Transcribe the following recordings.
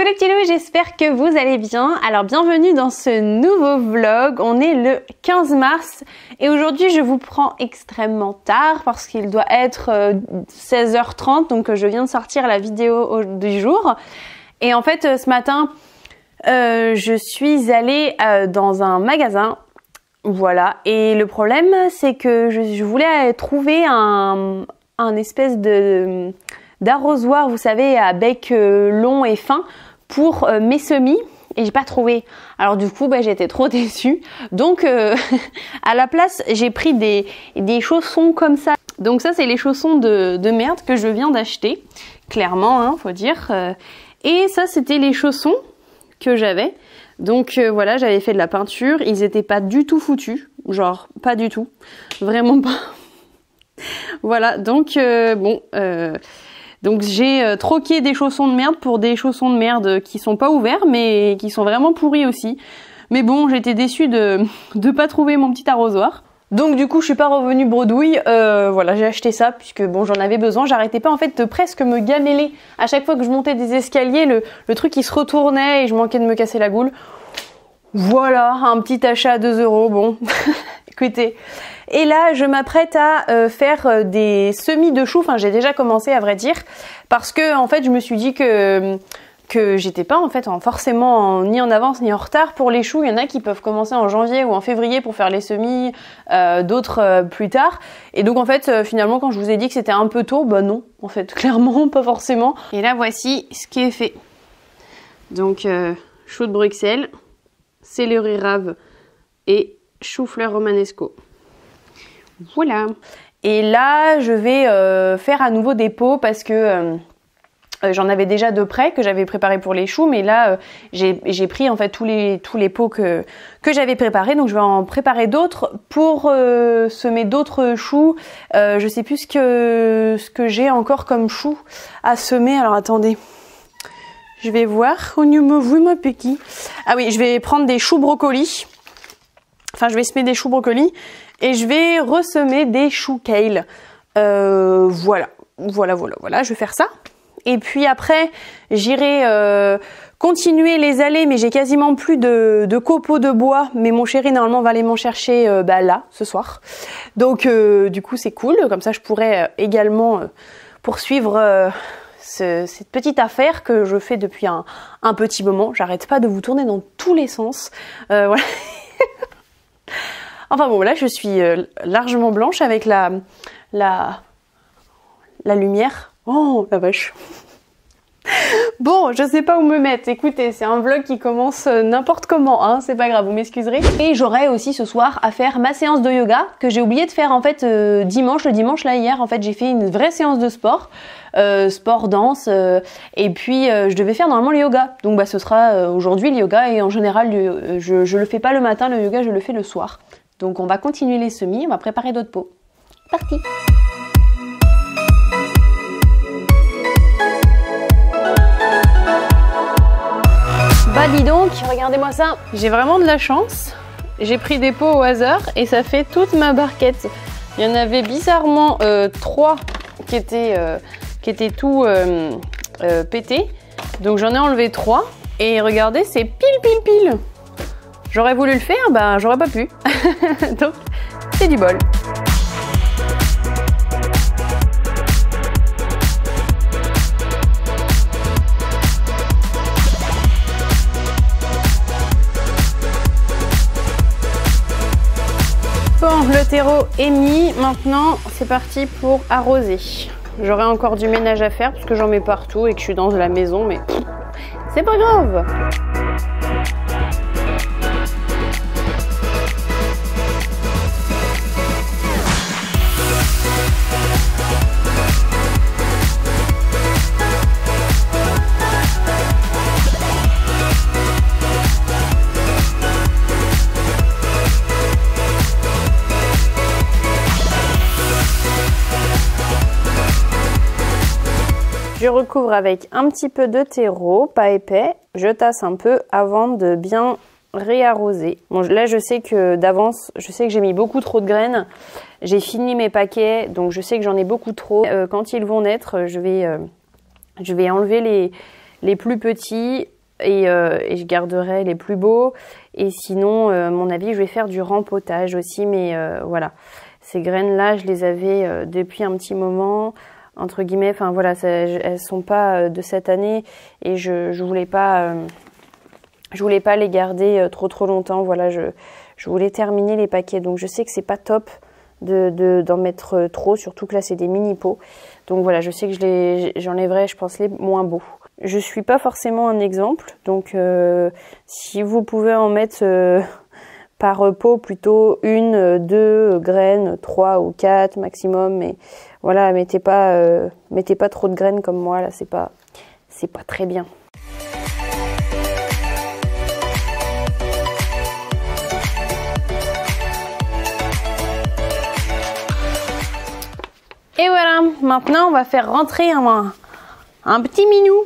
Coucou les petits loups, j'espère que vous allez bien. Alors bienvenue dans ce nouveau vlog. On est le 15 mars et aujourd'hui je vous prends extrêmement tard parce qu'il doit être 16h30, donc je viens de sortir la vidéo du jour. Et en fait ce matin je suis allée dans un magasin, voilà, et le problème c'est que je voulais trouver un espèce d'arrosoir, vous savez, à bec long et fin pour mes semis, et j'ai pas trouvé. Alors du coup j'étais trop déçue, donc à la place j'ai pris des chaussons comme ça. Donc ça c'est les chaussons de merde que je viens d'acheter, clairement hein, faut dire, et ça c'était les chaussons que j'avais. Donc voilà, j'avais fait de la peinture, ils étaient pas du tout foutus, genre pas du tout, vraiment pas. Voilà, donc donc j'ai troqué des chaussons de merde pour des chaussons de merde qui sont pas ouverts mais qui sont vraiment pourris aussi. Mais bon, j'étais déçue de pas trouver mon petit arrosoir. Donc du coup je suis pas revenue bredouille, voilà, j'ai acheté ça puisque bon j'en avais besoin. J'arrêtais pas en fait de presque me gameler à chaque fois que je montais des escaliers, le truc qui se retournait et je manquais de me casser la goule. Voilà, un petit achat à 2 €, bon, écoutez. Et là, je m'apprête à faire des semis de choux. Enfin, j'ai déjà commencé à vrai dire, parce que en fait, je me suis dit que j'étais pas en fait forcément ni en avance ni en retard pour les choux. Il y en a qui peuvent commencer en janvier ou en février pour faire les semis, d'autres plus tard. Et donc en fait, finalement, quand je vous ai dit que c'était un peu tôt, bah non, en fait, clairement pas forcément. Et là, voici ce qui est fait. Donc choux de Bruxelles, céleri rave et chou-fleur romanesco. Voilà. Et là, je vais faire à nouveau des pots parce que j'en avais déjà de près que j'avais préparé pour les choux, mais là j'ai pris en fait tous les pots que j'avais préparés, donc je vais en préparer d'autres pour semer d'autres choux. Je sais plus ce que j'ai encore comme choux à semer. Alors attendez, je vais voir. On me voit ma petit. Ah oui, je vais prendre des choux brocolis. Enfin, je vais semer des choux brocolis et je vais ressemer des choux kale. Voilà, je vais faire ça. Et puis après, j'irai continuer les allées, mais j'ai quasiment plus de copeaux de bois. Mais mon chéri, normalement, va aller m'en chercher là, ce soir. Donc, du coup, c'est cool. Comme ça, je pourrais également poursuivre cette petite affaire que je fais depuis un petit moment. J'arrête pas de vous tourner dans tous les sens. Voilà. Enfin bon, là je suis largement blanche avec la lumière. Oh la vache. Bon, je sais pas où me mettre. Écoutez, c'est un vlog qui commence n'importe comment, hein, c'est pas grave, vous m'excuserez. Et j'aurai aussi ce soir à faire ma séance de yoga que j'ai oublié de faire en fait dimanche. Le dimanche là hier, en fait, j'ai fait une vraie séance de sport. Sport, danse, et puis je devais faire normalement le yoga. Donc bah ce sera aujourd'hui le yoga, et en général je le fais pas le matin, le yoga je le fais le soir. Donc on va continuer les semis, on va préparer d'autres pots. Parti! Bah dis donc, regardez-moi ça. J'ai vraiment de la chance. J'ai pris des pots au hasard et ça fait toute ma barquette. Il y en avait bizarrement 3 qui étaient tout pétés. Donc j'en ai enlevé 3. Et regardez, c'est pile. J'aurais voulu le faire, bah j'aurais pas pu. Donc c'est du bol. Bon, le terreau est mis. Maintenant, c'est parti pour arroser. J'aurai encore du ménage à faire parce que j'en mets partout et que je suis dans la maison, mais c'est pas grave. Je recouvre avec un petit peu de terreau, pas épais. Je tasse un peu avant de bien réarroser. Bon, là, je sais que d'avance, je sais que j'ai mis beaucoup trop de graines. J'ai fini mes paquets, donc je sais que j'en ai beaucoup trop. Quand ils vont naître, je vais enlever les plus petits et je garderai les plus beaux. Et sinon, à mon avis, je vais faire du rempotage aussi, mais voilà. Ces graines-là, je les avais depuis un petit moment, entre guillemets. Enfin voilà, elles sont pas de cette année et je voulais pas les garder trop longtemps. Voilà, je voulais terminer les paquets. Donc je sais que c'est pas top d'en mettre trop, surtout que là c'est des mini pots. Donc voilà, je sais que j'enlèverai, je pense, les moins beaux. Je suis pas forcément un exemple, donc si vous pouvez en mettre par pot plutôt 1, 2 graines, 3 ou 4 maximum, mais voilà, mettez pas trop de graines comme moi là, c'est pas très bien. Et voilà, maintenant on va faire rentrer un petit minou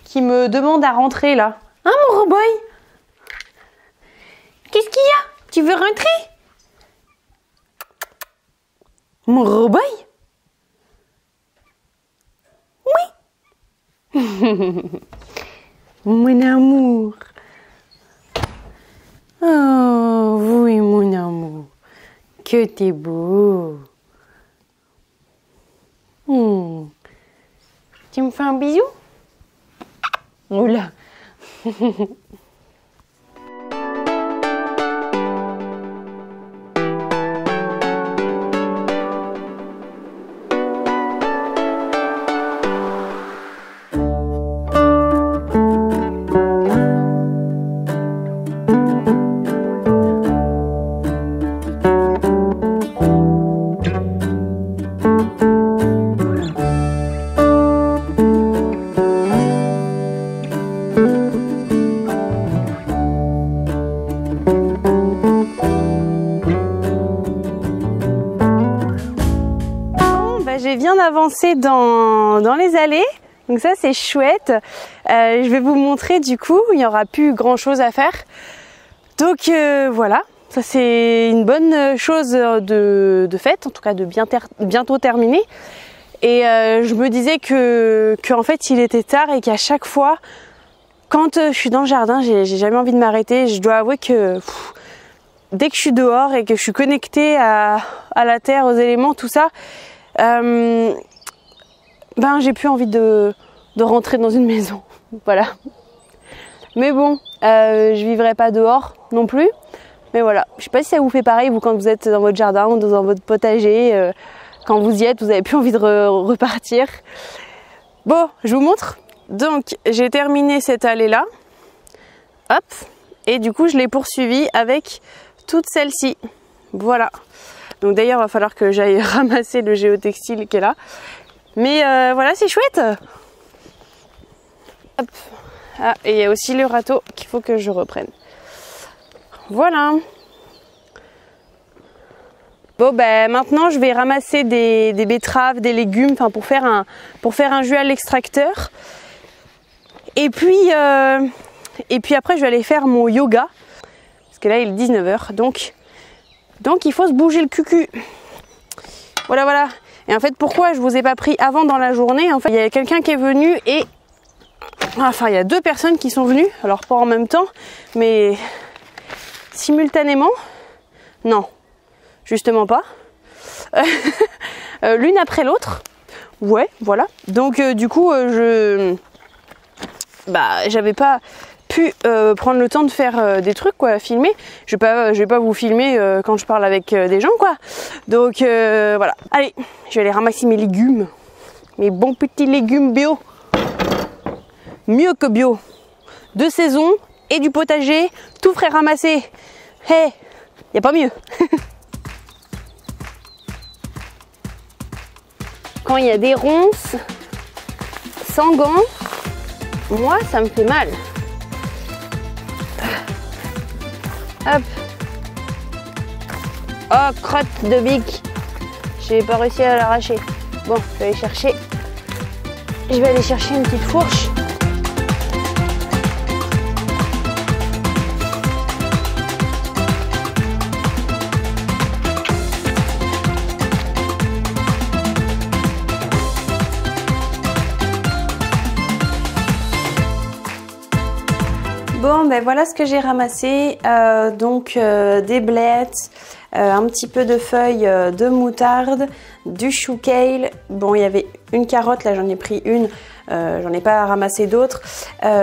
qui me demande à rentrer là. Hein mon roboy? Qu'est-ce qu'il y a? Tu veux rentrer? Mon roboy? Oui. Mon amour. Oh oui mon amour. Que t'es beau. Tu me fais un bisou? Oula. J'ai bien avancé dans les allées, donc ça c'est chouette. Je vais vous montrer du coup, il n'y aura plus grand chose à faire. Donc voilà, ça c'est une bonne chose de faite, en tout cas de bientôt terminer. Et je me disais que en fait il était tard et qu'à chaque fois, quand je suis dans le jardin, j'ai jamais envie de m'arrêter. Je dois avouer que dès que je suis dehors et que je suis connectée à la terre, aux éléments, tout ça, j'ai plus envie de rentrer dans une maison. Voilà. Mais bon, je vivrai pas dehors non plus. Mais voilà, je sais pas si ça vous fait pareil, vous, quand vous êtes dans votre jardin ou dans votre potager, quand vous y êtes, vous avez plus envie de repartir. Bon, je vous montre. Donc, j'ai terminé cette allée-là. Hop. Et du coup, je l'ai poursuivie avec toute celle-ci. Voilà. Donc d'ailleurs, il va falloir que j'aille ramasser le géotextile qui est là. Mais voilà, c'est chouette. Hop. Ah, et il y a aussi le râteau qu'il faut que je reprenne. Voilà. Bon, maintenant, je vais ramasser des betteraves, des légumes, enfin pour faire un jus à l'extracteur. Et puis après, je vais aller faire mon yoga. Parce que là, il est 19h. Donc il faut se bouger le cucu. Voilà. Et en fait, pourquoi je vous ai pas pris avant dans la journée? En fait, il y a quelqu'un qui est venu et... Enfin, il y a 2 personnes qui sont venues. Alors, pas en même temps, mais simultanément. Non, justement pas. L'une après l'autre. Ouais, voilà. Donc, du coup, j'avais pas pu prendre le temps de faire des trucs, quoi, filmer. Je vais pas vous filmer quand je parle avec des gens, quoi. Donc voilà. Allez, je vais aller ramasser mes légumes, mes bons petits légumes bio, mieux que bio, de saison et du potager, tout frais ramassé. Hey, y a pas mieux. Quand il y a des ronces sans gants, moi ça me fait mal. Hop. Oh, crotte de bique. J'ai pas réussi à l'arracher. Bon, je vais aller chercher une petite fourche. Bon, ben voilà ce que j'ai ramassé. Donc des blettes, un petit peu de feuilles de moutarde, du chou kale. Bon, il y avait une carotte, là j'en ai pris une, j'en ai pas ramassé d'autres.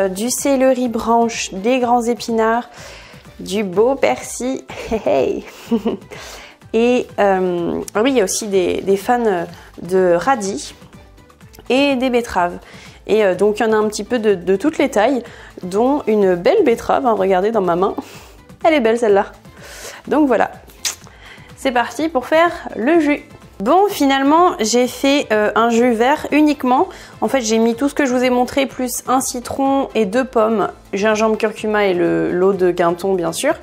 Du céleri branche, des grands épinards, du beau persil. Hey, hey. Et oui, il y a aussi des fans de radis et des betteraves. Et donc il y en a un petit peu de toutes les tailles, dont une belle betterave, hein, regardez dans ma main. Elle est belle celle-là. Donc voilà, c'est parti pour faire le jus. Bon, finalement j'ai fait un jus vert uniquement. En fait j'ai mis tout ce que je vous ai montré, plus un citron et 2 pommes, gingembre, curcuma et l'eau de Quinton bien sûr.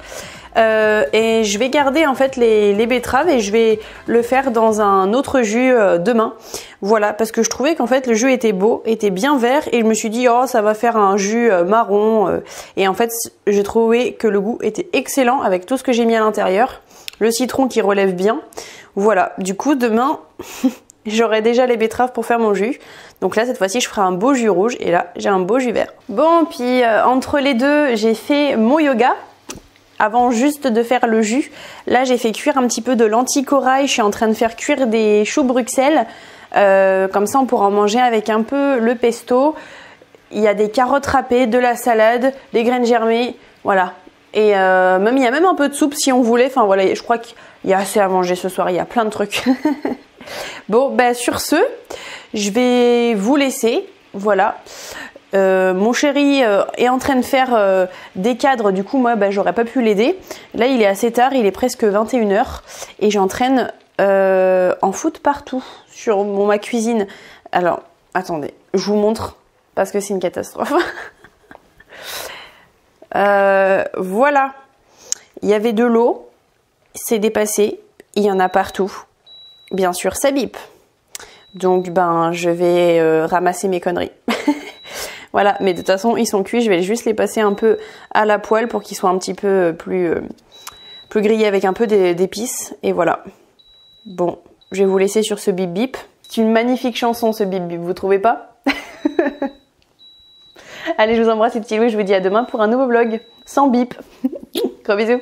Et je vais garder en fait les betteraves et je vais le faire dans un autre jus demain. Voilà, parce que je trouvais qu'en fait le jus était beau, était bien vert et je me suis dit oh ça va faire un jus marron. Et en fait j'ai trouvé que le goût était excellent avec tout ce que j'ai mis à l'intérieur. Le citron qui relève bien. Voilà, du coup demain j'aurai déjà les betteraves pour faire mon jus. Donc là cette fois-ci je ferai un beau jus rouge et là j'ai un beau jus vert. Bon, puis entre les deux j'ai fait mon yoga. Avant juste de faire le jus, là j'ai fait cuire un petit peu de lentilles corail, je suis en train de faire cuire des choux Bruxelles, comme ça on pourra en manger avec un peu le pesto. Il y a des carottes râpées, de la salade, des graines germées, voilà. Et même il y a même un peu de soupe si on voulait, enfin voilà, je crois qu'il y a assez à manger ce soir, il y a plein de trucs. Bon, bah sur ce, je vais vous laisser, voilà. Mon chéri est en train de faire des cadres, du coup moi j'aurais pas pu l'aider. Là il est assez tard, il est presque 21 h et j'entraîne en foot partout sur ma cuisine. Alors attendez, je vous montre parce que c'est une catastrophe. Voilà, il y avait de l'eau, c'est dépassé, il y en a partout. Bien sûr ça bip. Donc ben je vais ramasser mes conneries. Voilà, mais de toute façon ils sont cuits, je vais juste les passer un peu à la poêle pour qu'ils soient un petit peu plus grillés avec un peu d'épices. Et voilà. Bon, je vais vous laisser sur ce bip bip. C'est une magnifique chanson ce bip bip, vous trouvez pas? Allez, je vous embrasse les petits loups, je vous dis à demain pour un nouveau vlog sans bip. Gros bisous.